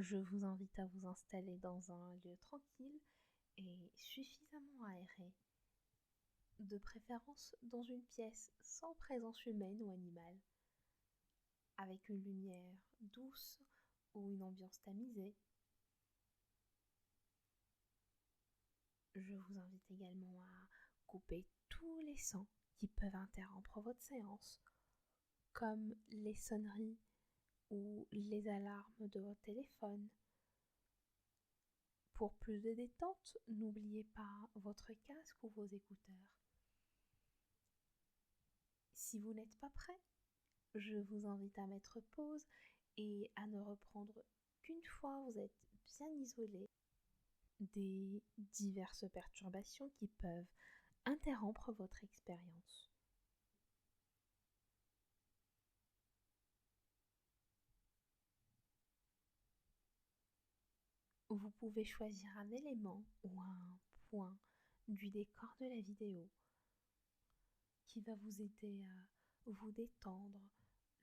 Je vous invite à vous installer dans un lieu tranquille et suffisamment aéré, de préférence dans une pièce sans présence humaine ou animale, avec une lumière douce ou une ambiance tamisée. Je vous invite également à couper tous les sons qui peuvent interrompre votre séance, comme les sonneries ou les alarmes de votre téléphone. Pour plus de détente, n'oubliez pas votre casque ou vos écouteurs. Si vous n'êtes pas prêt, je vous invite à mettre pause et à ne reprendre qu'une fois vous êtes bien isolé des diverses perturbations qui peuvent interrompre votre expérience. Vous pouvez choisir un élément ou un point du décor de la vidéo qui va vous aider à vous détendre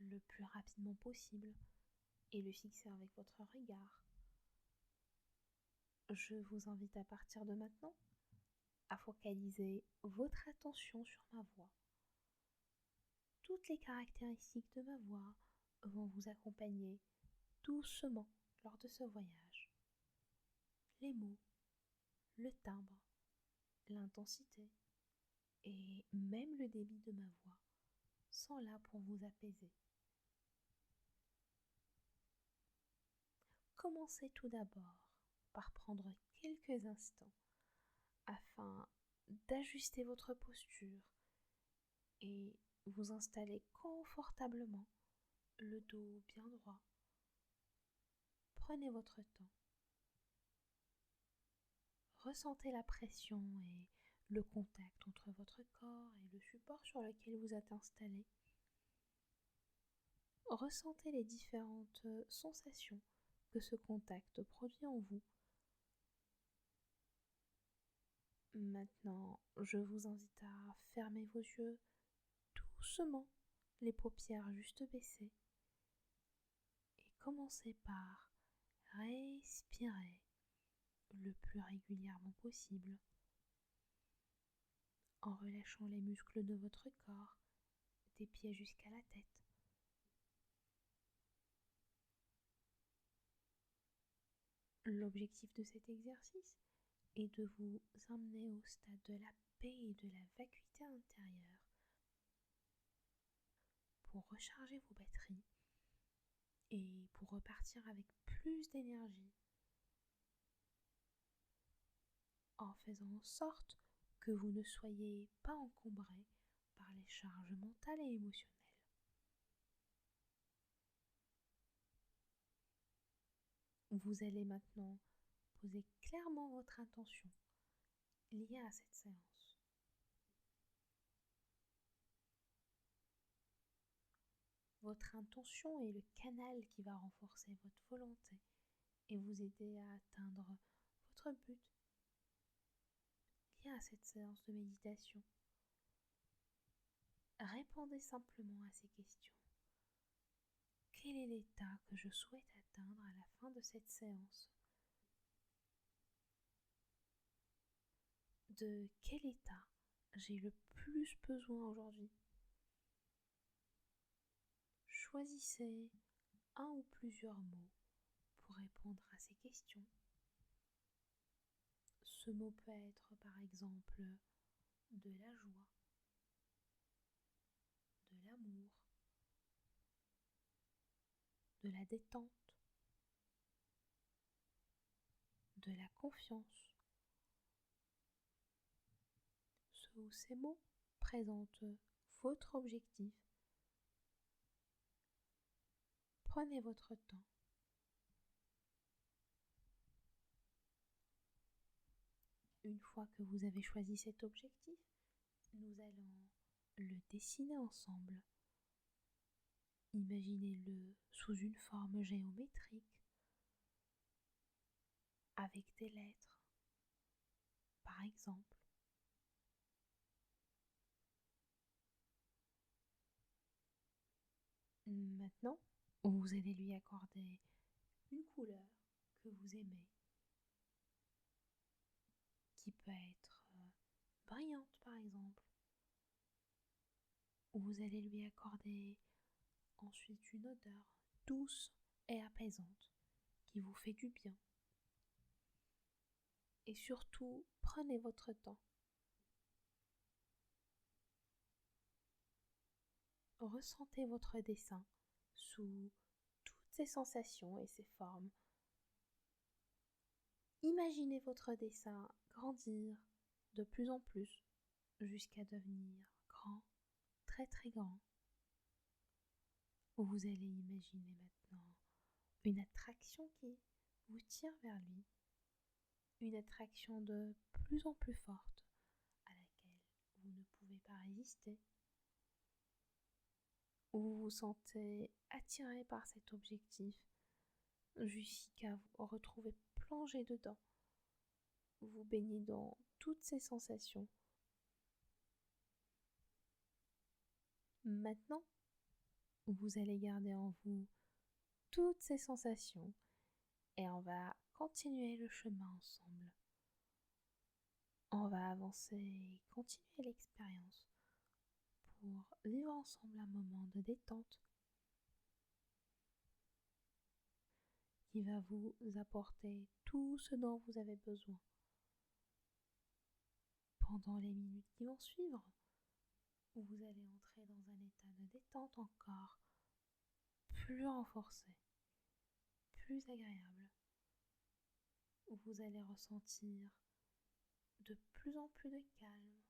le plus rapidement possible et le fixer avec votre regard. Je vous invite à partir de maintenant à focaliser votre attention sur ma voix. Toutes les caractéristiques de ma voix vont vous accompagner doucement lors de ce voyage. Les mots, le timbre, l'intensité et même le débit de ma voix sont là pour vous apaiser. Commencez tout d'abord par prendre quelques instants afin d'ajuster votre posture et vous installer confortablement, le dos bien droit. Prenez votre temps. Ressentez la pression et le contact entre votre corps et le support sur lequel vous êtes installé. Ressentez les différentes sensations que ce contact produit en vous. Maintenant, je vous invite à fermer vos yeux doucement, les paupières juste baissées, et commencez par respirer le plus régulièrement possible en relâchant les muscles de votre corps, des pieds jusqu'à la tête. L'objectif de cet exercice est de vous emmener au stade de la paix et de la vacuité intérieure pour recharger vos batteries et pour repartir avec plus d'énergie en faisant en sorte que vous ne soyez pas encombré par les charges mentales et émotionnelles. Vous allez maintenant poser clairement votre intention liée à cette séance. Votre intention est le canal qui va renforcer votre volonté et vous aider à atteindre votre but lié à cette séance de méditation. Répondez simplement à ces questions. Quel est l'état que je souhaite atteindre à la fin de cette séance? De quel état j'ai le plus besoin aujourd'hui? Choisissez un ou plusieurs mots pour répondre à ces questions. Ce mot peut être par exemple de la joie, de l'amour, de la détente, de la confiance. Ce ou ces mots présentent votre objectif. Prenez votre temps. Une fois que vous avez choisi cet objectif, nous allons le dessiner ensemble. Imaginez-le sous une forme géométrique, avec des lettres, par exemple. Maintenant, vous allez lui accorder une couleur que vous aimez, qui peut être brillante par exemple, où vous allez lui accorder ensuite une odeur douce et apaisante qui vous fait du bien. Et surtout, prenez votre temps. Ressentez votre dessin sous toutes ses sensations et ses formes. Imaginez votre dessin grandir de plus en plus jusqu'à devenir grand, très très grand. Vous allez imaginer maintenant une attraction qui vous tire vers lui, une attraction de plus en plus forte à laquelle vous ne pouvez pas résister. Vous vous sentez attiré par cet objectif jusqu'à vous retrouver plongé dedans. Vous baignez dans toutes ces sensations. Maintenant, vous allez garder en vous toutes ces sensations et on va continuer le chemin ensemble. On va avancer et continuer l'expérience pour vivre ensemble un moment de détente qui va vous apporter tout ce dont vous avez besoin. Pendant les minutes qui vont suivre, vous allez entrer dans un état de détente encore plus renforcé, plus agréable. Vous allez ressentir de plus en plus de calme.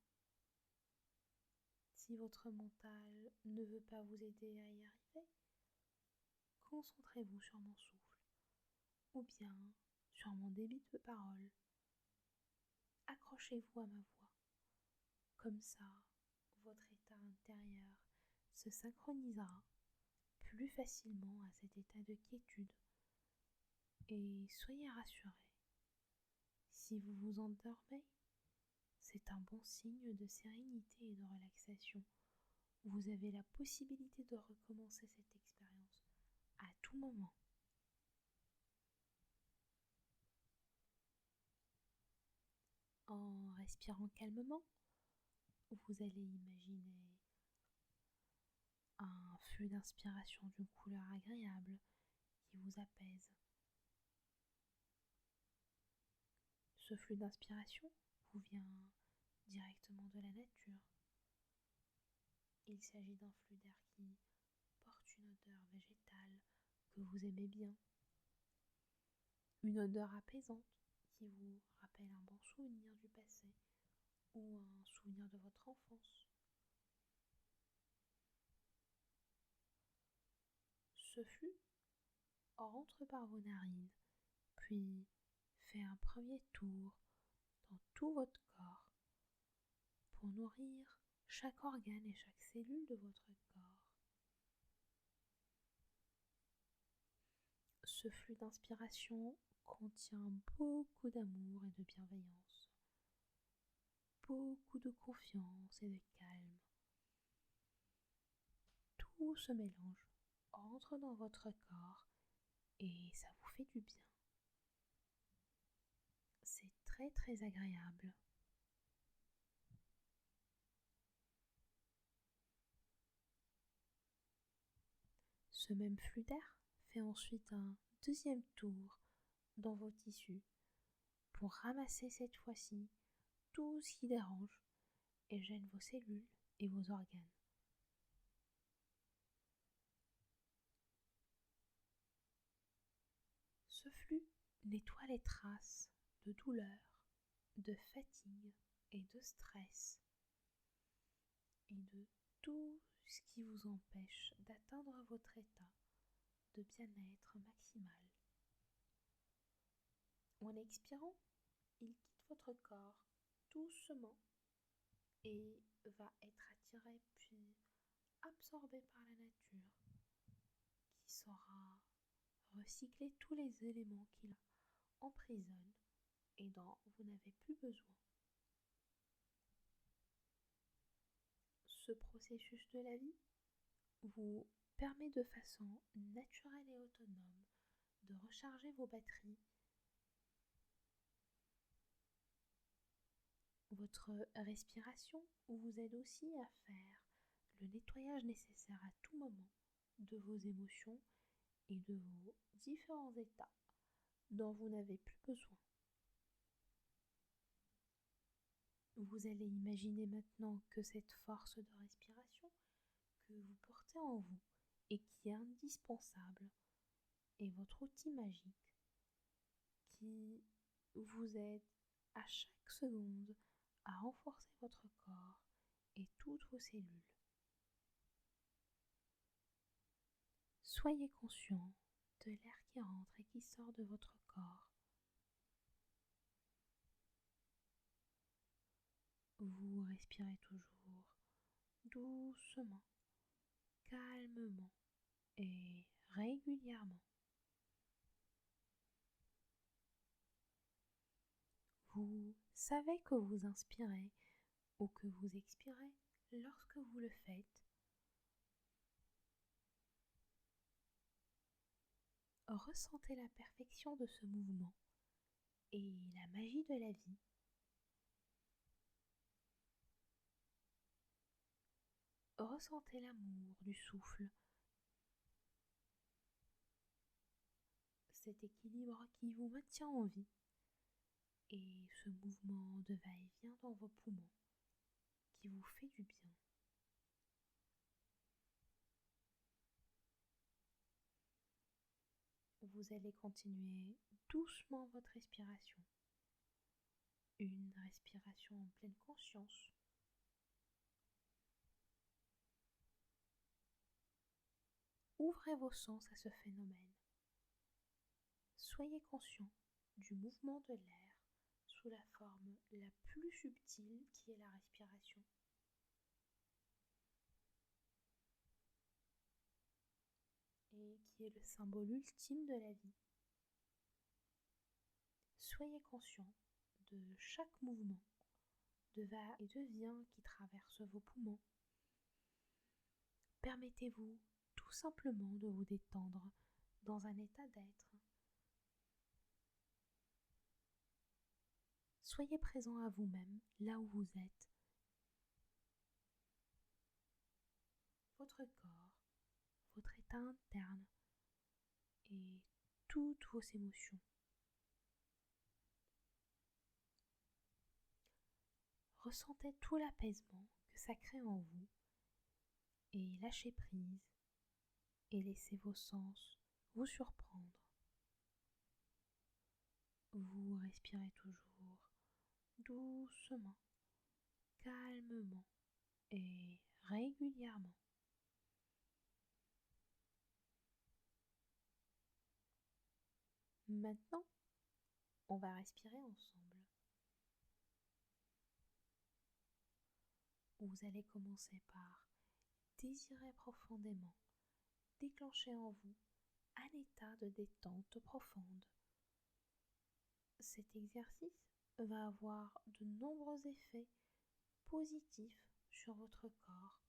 Si votre mental ne veut pas vous aider à y arriver, concentrez-vous sur mon souffle ou bien sur mon débit de parole. Accrochez-vous à ma voix. Comme ça, votre état intérieur se synchronisera plus facilement à cet état de quiétude. Et soyez rassurés, si vous vous endormez, c'est un bon signe de sérénité et de relaxation. Vous avez la possibilité de recommencer cette expérience à tout moment. En respirant calmement, vous allez imaginer un flux d'inspiration d'une couleur agréable qui vous apaise. Ce flux d'inspiration vous vient directement de la nature. Il s'agit d'un flux d'air qui porte une odeur végétale que vous aimez bien. Une odeur apaisante qui vous rappelle un bon souvenir du passé ou un souvenir de votre enfance. Ce flux rentre par vos narines, puis fait un premier tour dans tout votre corps pour nourrir chaque organe et chaque cellule de votre corps. Ce flux d'inspiration contient beaucoup d'amour et de bienveillance, beaucoup de confiance et de calme. Tout se mélange, entre dans votre corps et ça vous fait du bien. C'est très très agréable. Ce même flux d'air fait ensuite un deuxième tour dans vos tissus pour ramasser cette fois-ci tout ce qui dérange et gêne vos cellules et vos organes. Ce flux nettoie les traces de douleur, de fatigue et de stress et de tout ce qui vous empêche d'atteindre votre état de bien-être maximal. En expirant, il quitte votre corps doucement et va être attiré puis absorbé par la nature qui saura recycler tous les éléments qu'il emprisonne et dont vous n'avez plus besoin. Ce processus de la vie vous permet de façon naturelle et autonome de recharger vos batteries Votre respiration vous aide aussi à faire le nettoyage nécessaire à tout moment de vos émotions et de vos différents états dont vous n'avez plus besoin. Vous allez imaginer maintenant que cette force de respiration que vous portez en vous et qui est indispensable est votre outil magique qui vous aide à chaque seconde à renforcer votre corps et toutes vos cellules. Soyez conscient de l'air qui rentre et qui sort de votre corps. Vous respirez toujours doucement, calmement et régulièrement. Vous savez que vous inspirez ou que vous expirez lorsque vous le faites. Ressentez la perfection de ce mouvement et la magie de la vie. Ressentez l'amour du souffle, cet équilibre qui vous maintient en vie et ce mouvement de va-et-vient dans vos poumons qui vous fait du bien. Vous allez continuer doucement votre respiration. Une respiration en pleine conscience. Ouvrez vos sens à ce phénomène. Soyez conscient du mouvement de l'air sous la forme la plus subtile qui est la respiration. Et qui est le symbole ultime de la vie. Soyez conscient de chaque mouvement de va et de vient qui traverse vos poumons. Permettez-vous tout simplement de vous détendre dans un état d'être. Soyez présent à vous-même, là où vous êtes. Votre corps, votre état interne et toutes vos émotions. Ressentez tout l'apaisement que ça crée en vous et lâchez prise et laissez vos sens vous surprendre. Vous respirez toujours doucement, calmement et régulièrement. Maintenant, on va respirer ensemble. Vous allez commencer par désirer profondément, déclencher en vous un état de détente profonde. Cet exercice va avoir de nombreux effets positifs sur votre corps.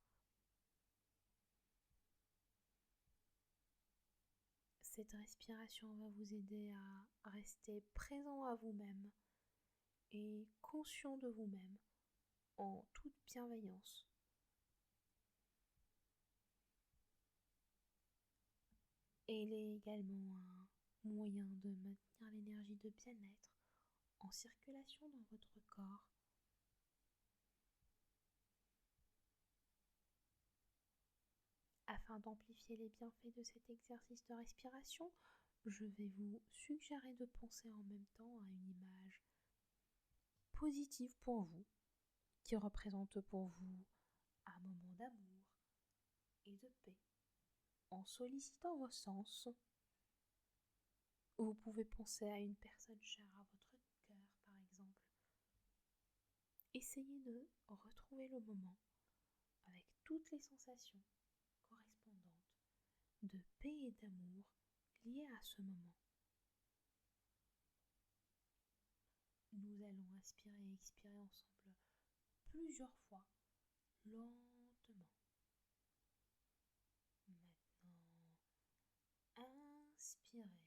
Cette respiration va vous aider à rester présent à vous-même et conscient de vous-même en toute bienveillance. Et il est également un moyen de maintenir l'énergie de bien-être en circulation dans votre corps. Afin d'amplifier les bienfaits de cet exercice de respiration, je vais vous suggérer de penser en même temps à une image positive pour vous, qui représente pour vous un moment d'amour et de paix. En sollicitant vos sens, vous pouvez penser à une personne chère à votre cœur, par exemple. Essayez de retrouver le moment avec toutes les sensations correspondantes de paix et d'amour liées à ce moment. Nous allons inspirer et expirer ensemble plusieurs fois, lentement. Maintenant, inspirez.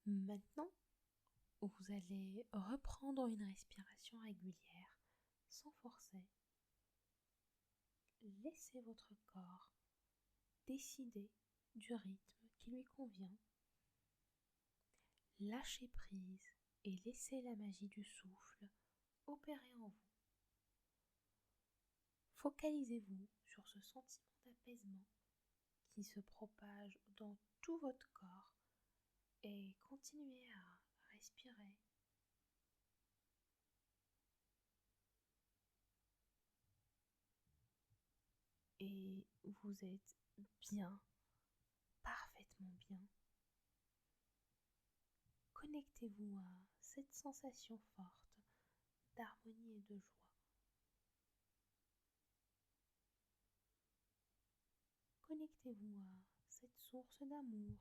Maintenant, vous allez reprendre une respiration régulière sans forcer. Laissez votre corps décider du rythme qui lui convient. Lâchez prise et laissez la magie du souffle opérer en vous. Focalisez-vous sur ce sentiment d'apaisement qui se propage dans tout votre corps et continuez à respirer. Et vous êtes bien, parfaitement bien. Connectez-vous à cette sensation forte d'harmonie et de joie. Connectez-vous à cette source d'amour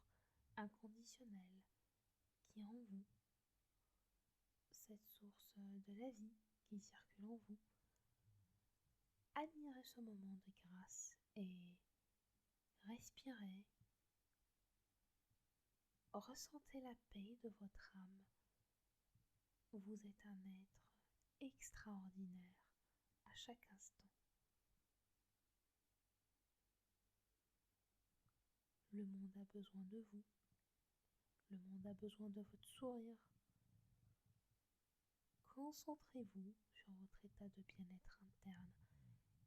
inconditionnel qui est en vous, cette source de la vie qui circule en vous. Admirez ce moment de grâce et respirez. Ressentez la paix de votre âme. Vous êtes un être extraordinaire à chaque instant. Le monde a besoin de vous. Le monde a besoin de votre sourire. Concentrez-vous sur votre état de bien-être interne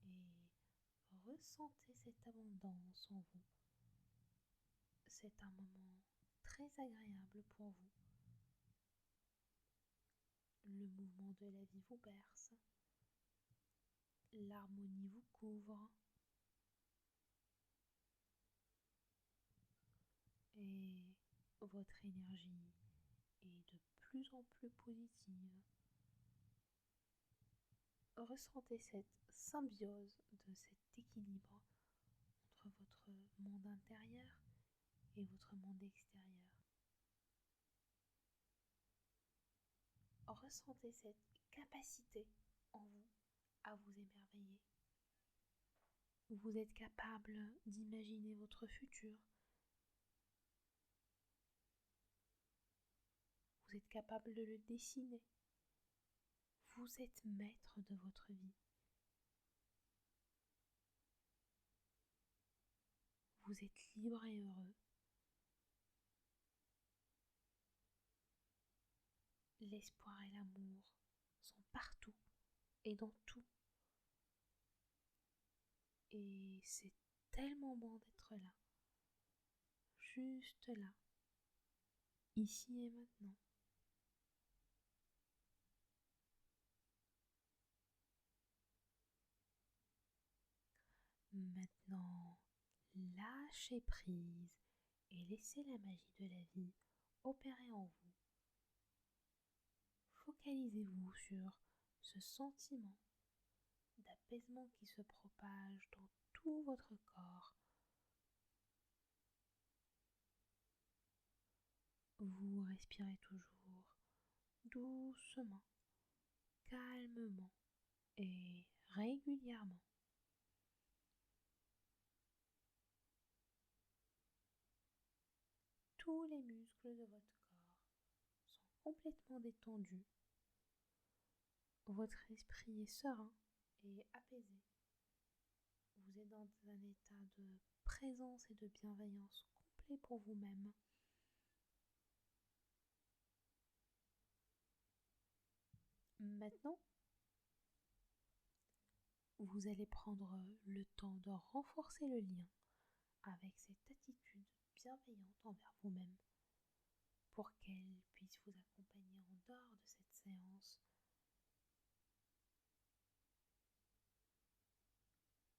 et ressentez cette abondance en vous. C'est un moment très agréable pour vous. Le mouvement de la vie vous berce. L'harmonie vous couvre. Et votre énergie est de plus en plus positive. Ressentez cette symbiose de cet équilibre entre votre monde intérieur et votre monde extérieur. Ressentez cette capacité en vous à vous émerveiller. Vous êtes capable d'imaginer votre futur. Vous êtes capable de le dessiner. Vous êtes maître de votre vie. Vous êtes libre et heureux. L'espoir et l'amour sont partout et dans tout. Et c'est tellement bon d'être là, juste là, ici et maintenant. Maintenant, lâchez prise et laissez la magie de la vie opérer en vous. Focalisez-vous sur ce sentiment d'apaisement qui se propage dans tout votre corps. Vous respirez toujours doucement, calmement et régulièrement. Tous les muscles de votre corps sont complètement détendus. Votre esprit est serein et apaisé. Vous êtes dans un état de présence et de bienveillance complet pour vous-même. Maintenant, vous allez prendre le temps de renforcer le lien avec cette attitude bienveillante envers vous-même pour qu'elle puisse vous accompagner en dehors de cette séance.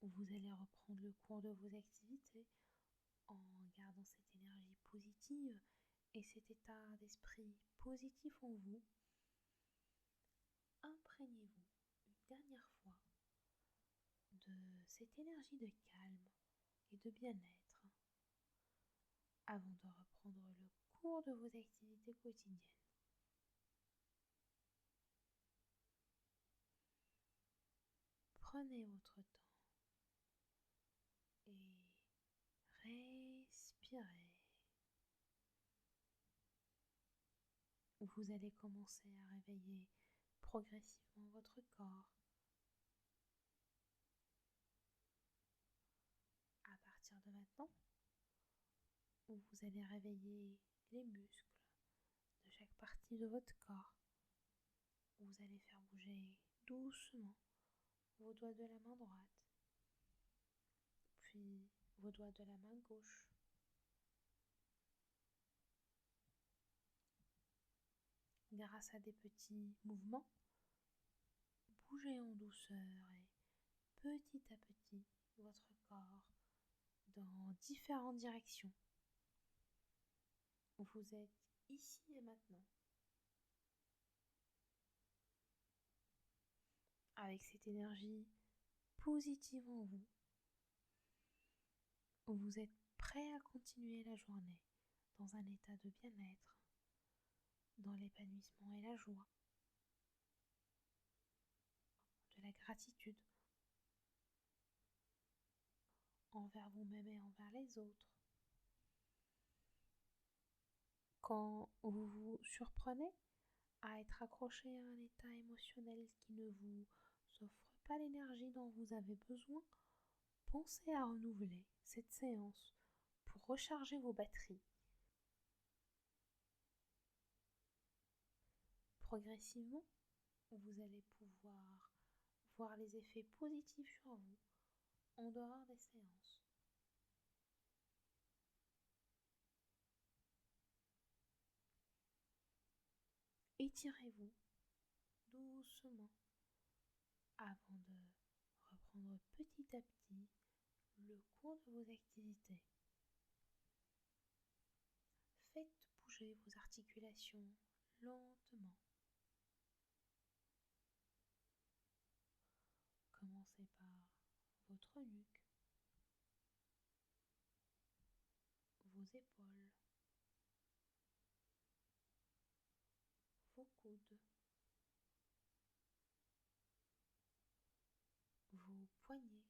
Vous allez reprendre le cours de vos activités en gardant cette énergie positive et cet état d'esprit positif en vous. Imprégnez-vous une dernière fois de cette énergie de calme et de bien-être avant de reprendre le cours de vos activités quotidiennes. Prenez votre temps et respirez. vous allez commencer à réveiller progressivement votre corps. À partir de maintenant, vous allez réveiller les muscles de chaque partie de votre corps. Vous allez faire bouger doucement vos doigts de la main droite, puis vos doigts de la main gauche. Grâce à des petits mouvements, bougez en douceur et petit à petit votre corps dans différentes directions. Vous êtes ici et maintenant. Avec cette énergie positive en vous, vous êtes prêt à continuer la journée dans un état de bien-être, dans l'épanouissement et la joie, de la gratitude envers vous-même et envers les autres. Quand vous vous surprenez à être accroché à un état émotionnel qui ne vous offre pas l'énergie dont vous avez besoin, pensez à renouveler cette séance pour recharger vos batteries. Progressivement, vous allez pouvoir voir les effets positifs sur vous en dehors des séances. Étirez-vous doucement avant de reprendre petit à petit le cours de vos activités. Faites bouger vos articulations lentement. Commencez par votre nuque, vos épaules, vos coudes, vos poignets,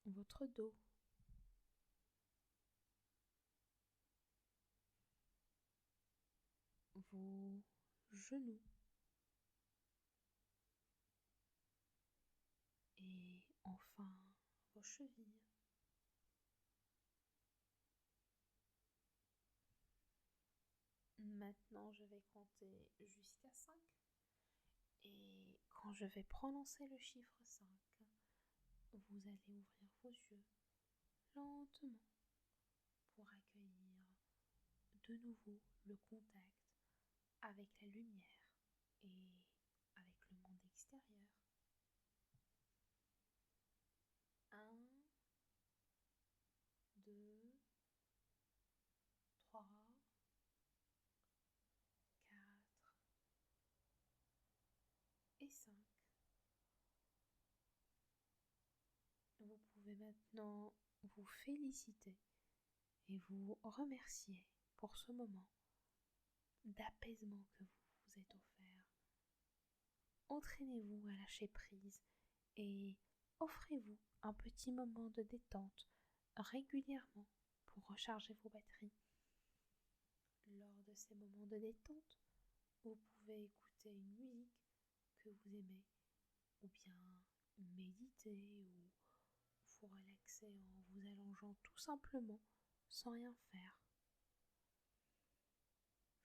votre dos, vos genoux et enfin vos chevilles. Maintenant, je vais compter jusqu'à 5 et quand je vais prononcer le chiffre 5, vous allez ouvrir vos yeux lentement pour accueillir de nouveau le contact avec la lumière et avec le monde extérieur. 1, 2, 3, 4 et 5. Vous pouvez maintenant vous féliciter et vous remercier pour ce moment d'apaisement que vous vous êtes offert. Entraînez-vous à lâcher prise et offrez-vous un petit moment de détente régulièrement pour recharger vos batteries. Lors de ces moments de détente, vous pouvez écouter une musique que vous aimez ou bien méditer ou vous relaxer en vous allongeant tout simplement sans rien faire.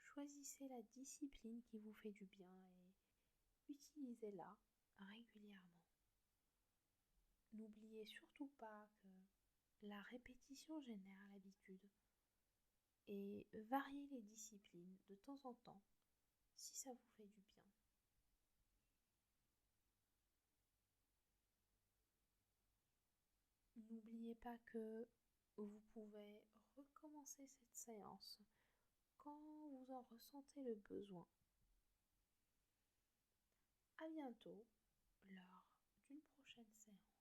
Choisissez la discipline qui vous fait du bien et utilisez-la régulièrement. N'oubliez surtout pas que la répétition génère l'habitude et variez les disciplines de temps en temps si ça vous fait du bien. N'oubliez pas que vous pouvez recommencer cette séance quand vous en ressentez le besoin. À bientôt lors d'une prochaine séance.